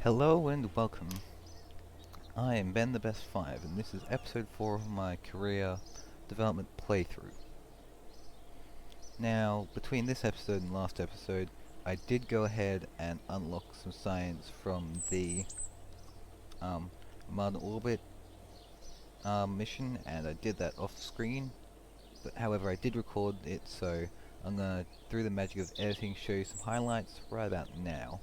Hello and welcome. I am Ben the Best 5 and this is episode 4 of my career development playthrough. Now, between this episode and last episode, I did go ahead and unlock some science from the Mud Orbit mission, and I did that off screen. But however, I did record it, so I'm gonna, through the magic of editing, show you some highlights right about now.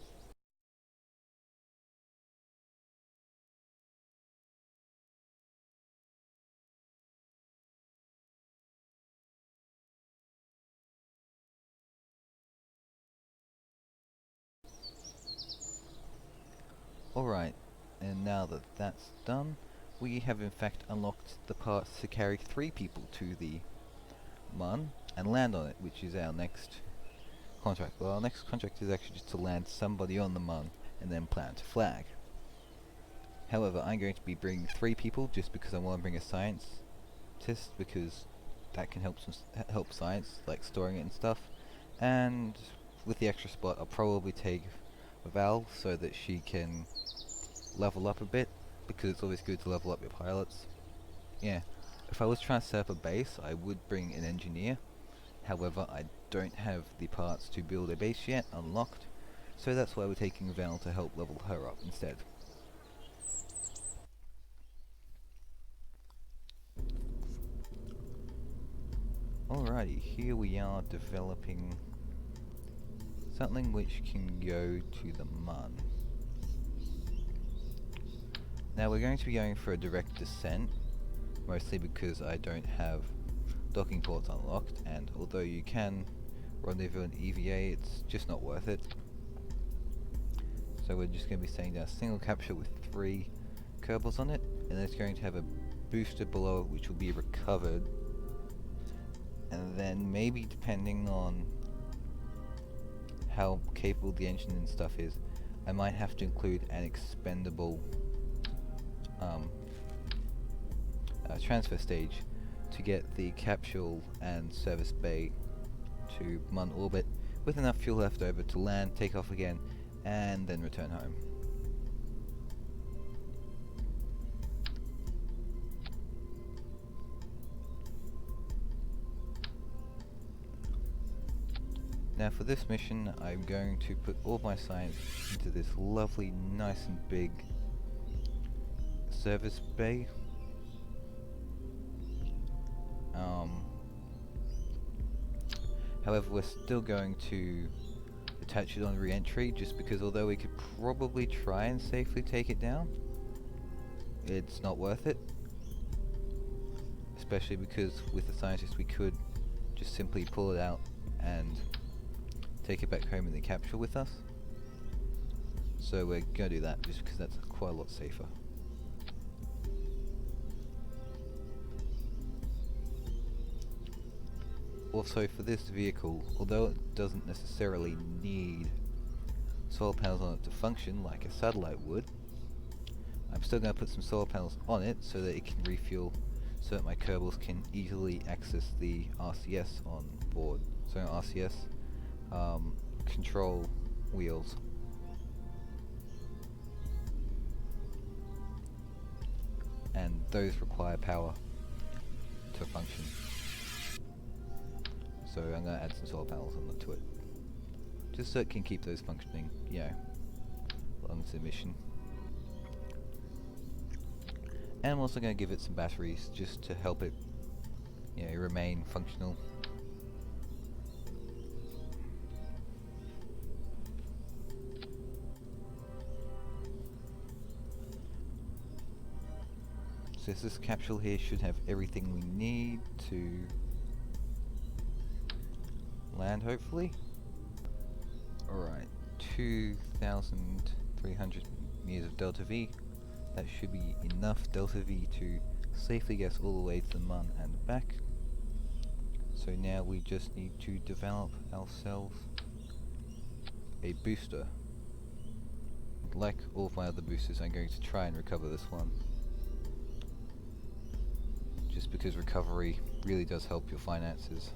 Alright, and now that that's done, we have in fact unlocked the parts to carry 3 people to the Mun and land on it, which is our next contract. Well, our next contract is actually just to land somebody on the Mun and then plant a flag. However, I'm going to be bringing 3 people just because I want to bring a scientist, because that can help science, like storing it and stuff. And with the extra spot, I'll probably take Val so that she can level up a bit, because it's always good to level up your pilots. Yeah, if I was trying to set up a base, I would bring an engineer. However, I don't have the parts to build a base yet unlocked, so that's why we're taking Val to help level her up instead. Alrighty, here we are developing something which can go to the Mun. Now we're going to be going for a direct descent, mostly because I don't have docking ports unlocked, and although you can rendezvous an EVA, it's just not worth it. So we're just going to be staying down a single capsule with 3 Kerbals on it, and it's going to have a booster below it which will be recovered, and then maybe depending on how capable the engine and stuff is, I might have to include an expendable transfer stage to get the capsule and service bay to Mun orbit with enough fuel left over to land, take off again, and then return home. Now for this mission, I'm going to put all my science into this lovely, nice and big service bay. However, we're still going to attach it on re-entry, just because although we could probably try and safely take it down, it's not worth it. Especially because with the scientist we could just simply pull it out and take it back home in the capsule with us. So we're going to do that just because that's quite a lot safer. Also, for this vehicle, although it doesn't necessarily need solar panels on it to function like a satellite would, I'm still going to put some solar panels on it so that it can refuel, so that my Kerbals can easily access the RCS on board. So RCS, control wheels. And those require power to function. So I'm going to add some solar panels onto it, just so it can keep those functioning, you know, along the mission. And I'm also going to give it some batteries, just to help it, you know, remain functional. So this capsule here should have everything we need to land, hopefully. Alright, 2,300 meters of delta V. That should be enough delta V to safely get us all the way to the Mun and back. So now we just need to develop ourselves a booster. Like all of my other boosters, I'm going to try and recover this one, just because recovery really does help your finances.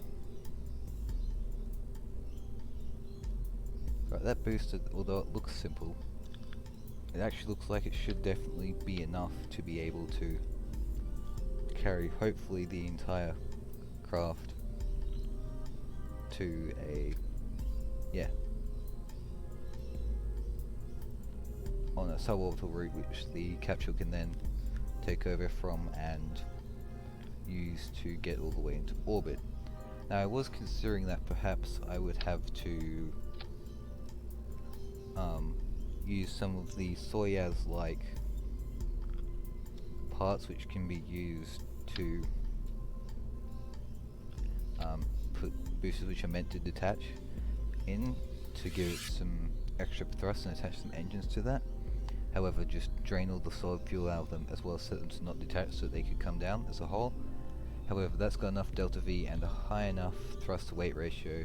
Right, that booster, although it looks simple, it actually looks like it should definitely be enough to be able to carry hopefully the entire craft to a, yeah, on a suborbital route which the capsule can then take over from and use to get all the way into orbit. Now I was considering that perhaps I would have to use some of the Soyuz-like parts which can be used to put boosters which are meant to detach in to give it some extra thrust and attach some engines to that. However, just drain all the solid fuel out of them as well as set them to not detach so they could come down as a whole. However, that's got enough delta V and a high enough thrust to weight ratio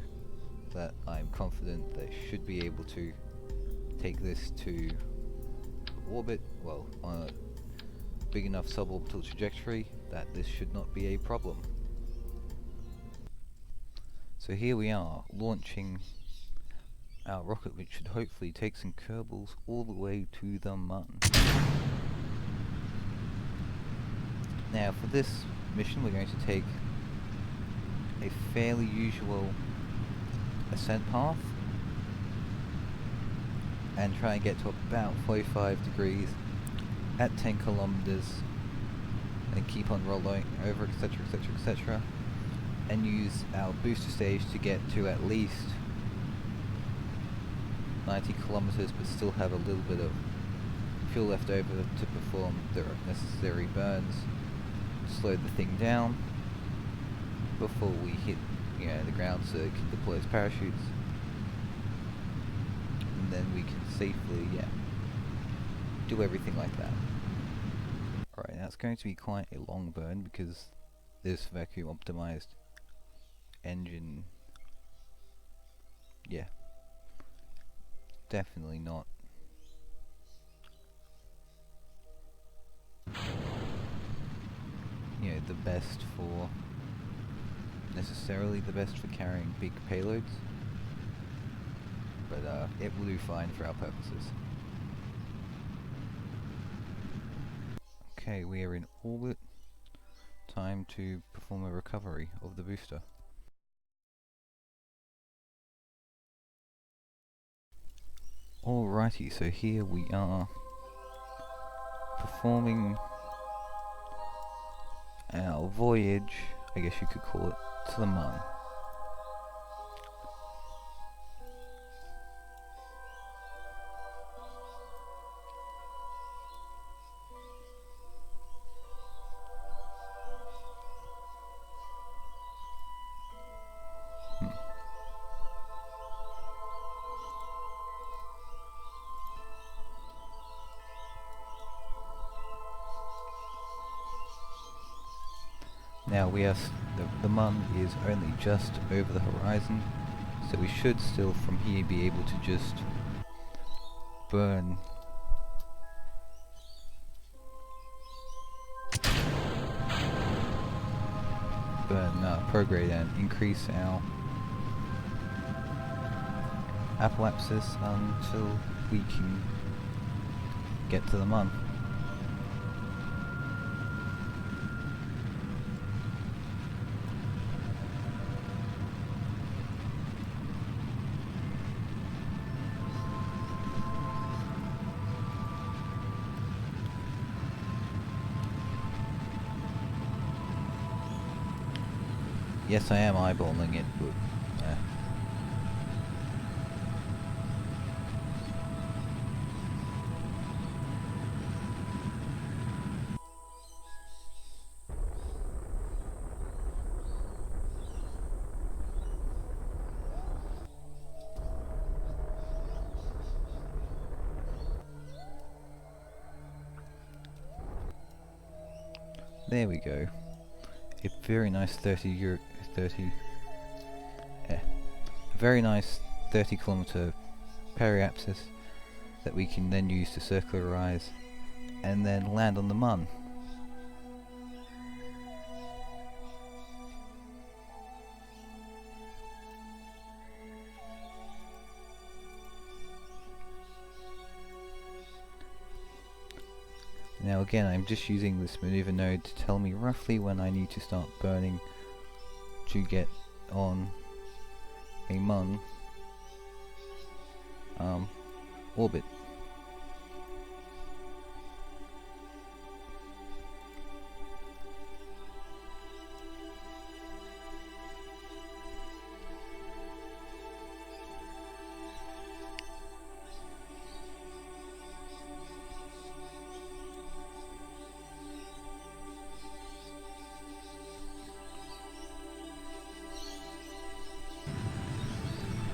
that I'm confident that it should be able to take this to orbit, well, on a big enough suborbital trajectory that this should not be a problem. So here we are, launching our rocket, which should hopefully take some Kerbals all the way to the Mun. Now for this mission we're going to take a fairly usual ascent path and try and get to about 45 degrees at 10 kilometers and keep on rolling over, etc, etc, etc, and use our booster stage to get to at least 90 kilometers but still have a little bit of fuel left over to perform the necessary burns, slow the thing down before we hit, the ground so it can deploy its parachutes, and then we can safely, do everything like that. Alright, now it's going to be quite a long burn because this vacuum optimized engine, definitely not the best for, necessarily the best for carrying big payloads, but it will do fine for our purposes. Okay, we are in orbit. Time to perform a recovery of the booster. Alrighty, so here we are performing our voyage, I guess you could call it, to the Mun. Now the Mun is only just over the horizon, so we should still from here be able to just burn prograde and increase our apoapsis until we can get to the Mun. Yes, I am eyeballing it, but there we go. A very nice 30, very nice 30 kilometer periapsis that we can then use to circularize and then land on the Mun. Now again, I'm just using this maneuver node to tell me roughly when I need to start burning to get on a Mun orbit.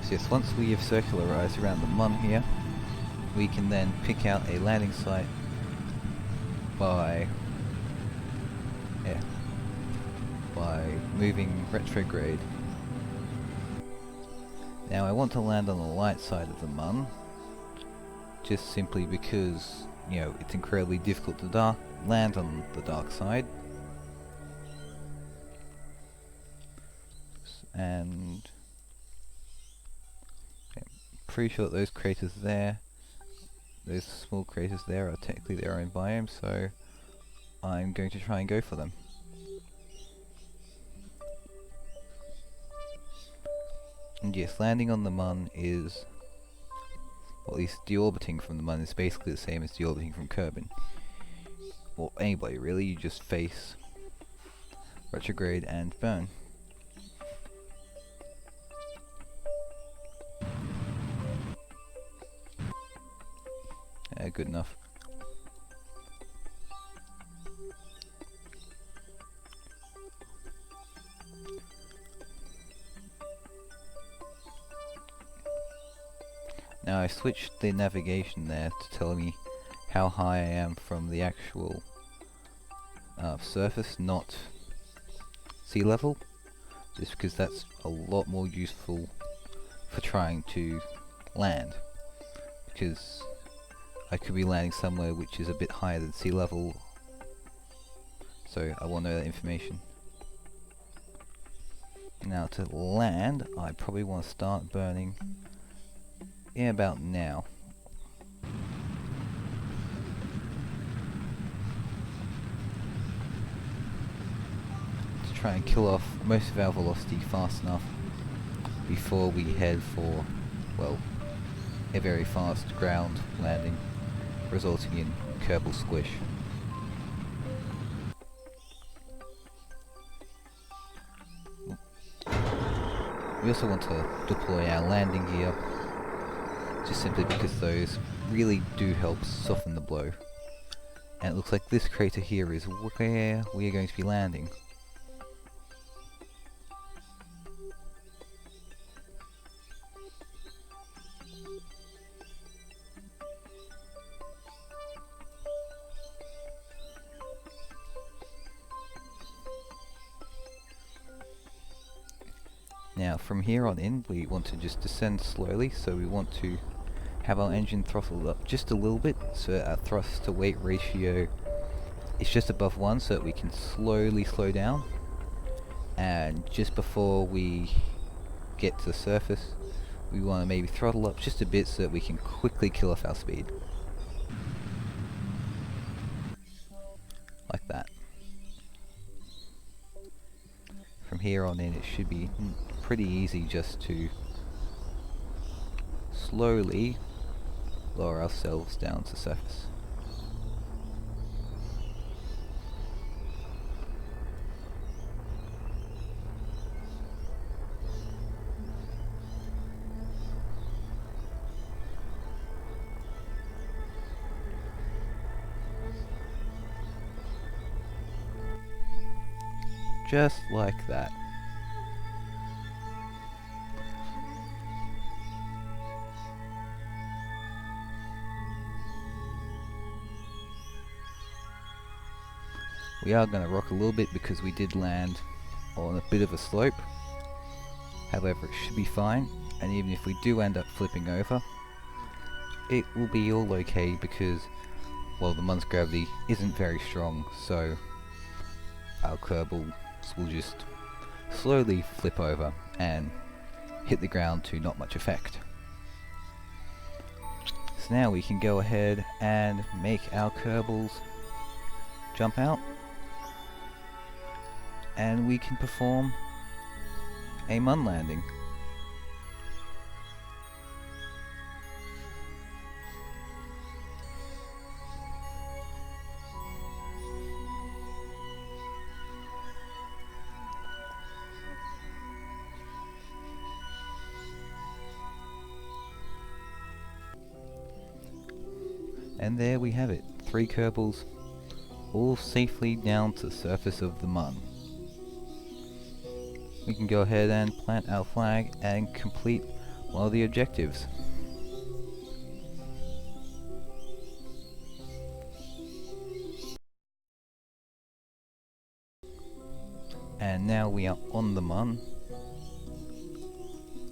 So yes, once we have circularized around the Mun here, we can then pick out a landing site by moving retrograde. Now I want to land on the light side of the Mun, just simply because, you know, it's incredibly difficult to land on the dark side. And pretty sure that those craters there, those small craters there, are technically their own biome, so I'm going to try and go for them. And yes, landing on the Mun is, or at least deorbiting from the Mun is basically the same as deorbiting from Kerbin. Or anybody really, you just face retrograde and burn. Good enough. Now I switched the navigation there to tell me how high I am from the actual surface, not sea level, just because that's a lot more useful for trying to land, because I could be landing somewhere which is a bit higher than sea level, so I want to know that information. Now to land, I probably want to start burning in about now. To try and kill off most of our velocity fast enough before we head for, well, a very fast ground landing, resulting in Kerbal squish. We also want to deploy our landing gear, just simply because those really do help soften the blow. And it looks like this crater here is where we are going to be landing. Now from here on in, we want to just descend slowly, so we want to have our engine throttled up just a little bit, so our thrust to weight ratio is just above 1, so that we can slowly slow down. And just before we get to the surface, we want to maybe throttle up just a bit so that we can quickly kill off our speed. Like that. From here on in, it should be pretty easy just to slowly lower ourselves down to surface. Just like that. We are going to rock a little bit because we did land on a bit of a slope. However, it should be fine, and even if we do end up flipping over, it will be all okay because, well, the Mun's gravity isn't very strong, so our Kerbals will just slowly flip over and hit the ground to not much effect. So now we can go ahead and make our Kerbals jump out, and we can perform a Mun landing. And there we have it, 3 Kerbals, all safely down to the surface of the Mun. We can go ahead and plant our flag and complete one of the objectives. And now we are on the Mun.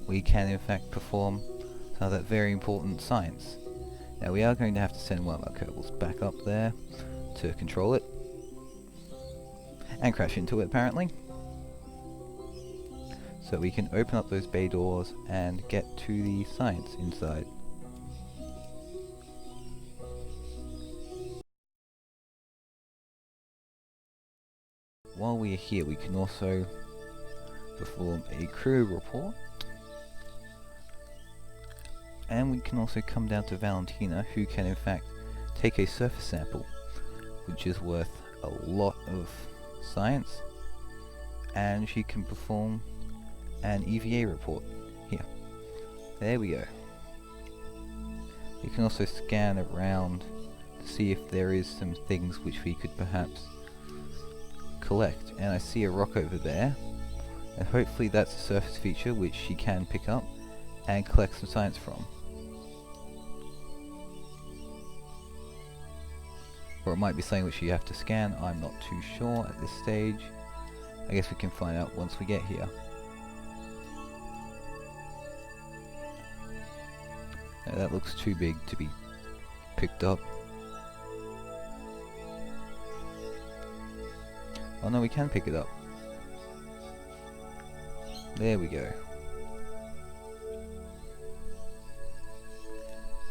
We can in fact perform some of that very important science. Now we are going to have to send one of our Kerbals back up there to control it. And crash into it apparently. So we can open up those bay doors and get to the science inside. While we are here, we can also perform a crew report. And we can also come down to Valentina, who can in fact take a surface sample, which is worth a lot of science, and she can perform an EVA report. Here. There we go. You can also scan around to see if there is some things which we could perhaps collect. And I see a rock over there, and hopefully that's a surface feature which she can pick up and collect some science from. Or it might be something which you have to scan, I'm not too sure at this stage. I guess we can find out once we get here. No, that looks too big to be picked up. Oh no, we can pick it up. There we go.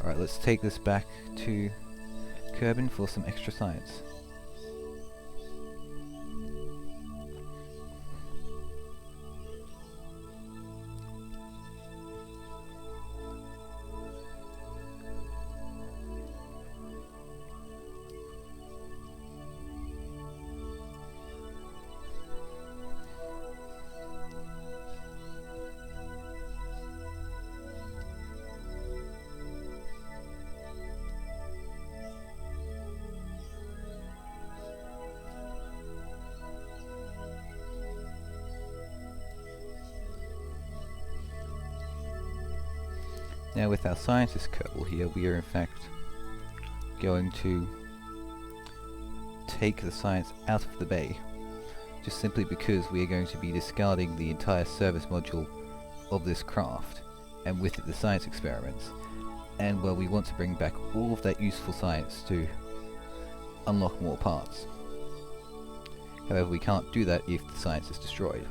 Alright, let's take this back to Kerbin for some extra science. Now with our scientist Kerbal here, we are in fact going to take the science out of the bay, just simply because we are going to be discarding the entire service module of this craft, and with it the science experiments, and well, we want to bring back all of that useful science to unlock more parts. However, we can't do that if the science is destroyed.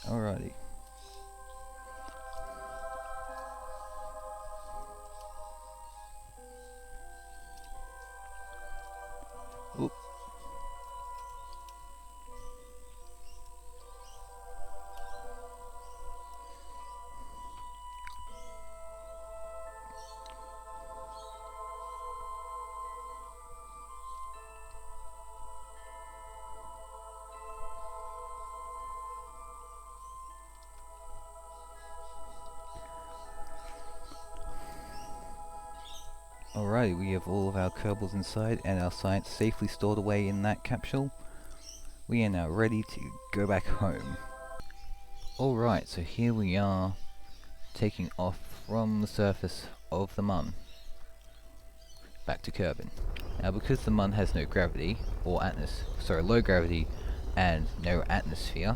Alrighty. Oop. Alright, we have all of our Kerbals inside and our science safely stored away in that capsule. We are now ready to go back home. Alright, so here we are taking off from the surface of the Mun back to Kerbin. Now because the Mun has no gravity, or low gravity and no atmosphere,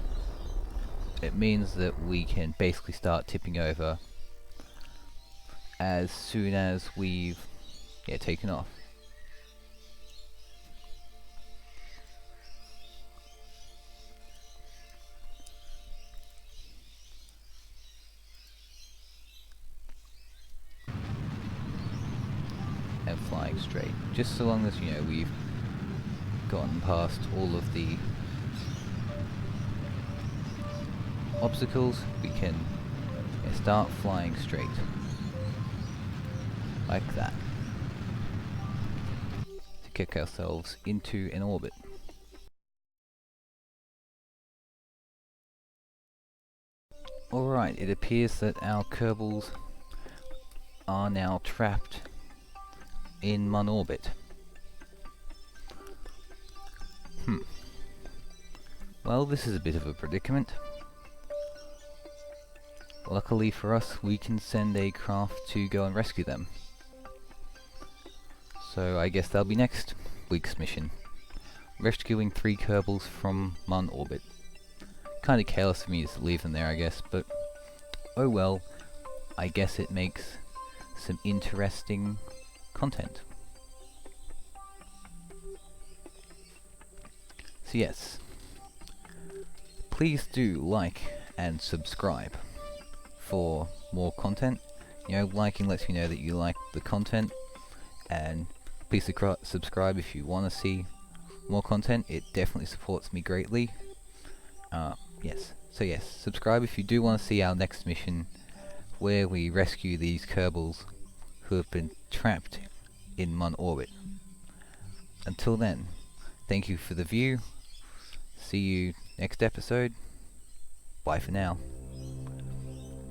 it means that we can basically start tipping over as soon as we've taken off. And flying straight, just so long as we've gotten past all of the obstacles, we can start flying straight like that to kick ourselves into an orbit. Alright, it appears that our Kerbals are now trapped in Mun orbit. Well, this is a bit of a predicament. Luckily for us, we can send a craft to go and rescue them. So I guess that'll be next week's mission. Rescuing 3 Kerbals from Mun orbit. Kinda careless of me to leave them there, I guess, but oh well. I guess it makes some interesting content. So yes, please do like and subscribe for more content. Liking lets me know that you like the content, and please subscribe if you want to see more content. It definitely supports me greatly. Yes, subscribe if you do want to see our next mission, where we rescue these Kerbals who have been trapped in Mun orbit. Until then, thank you for the view. See you next episode. Bye for now.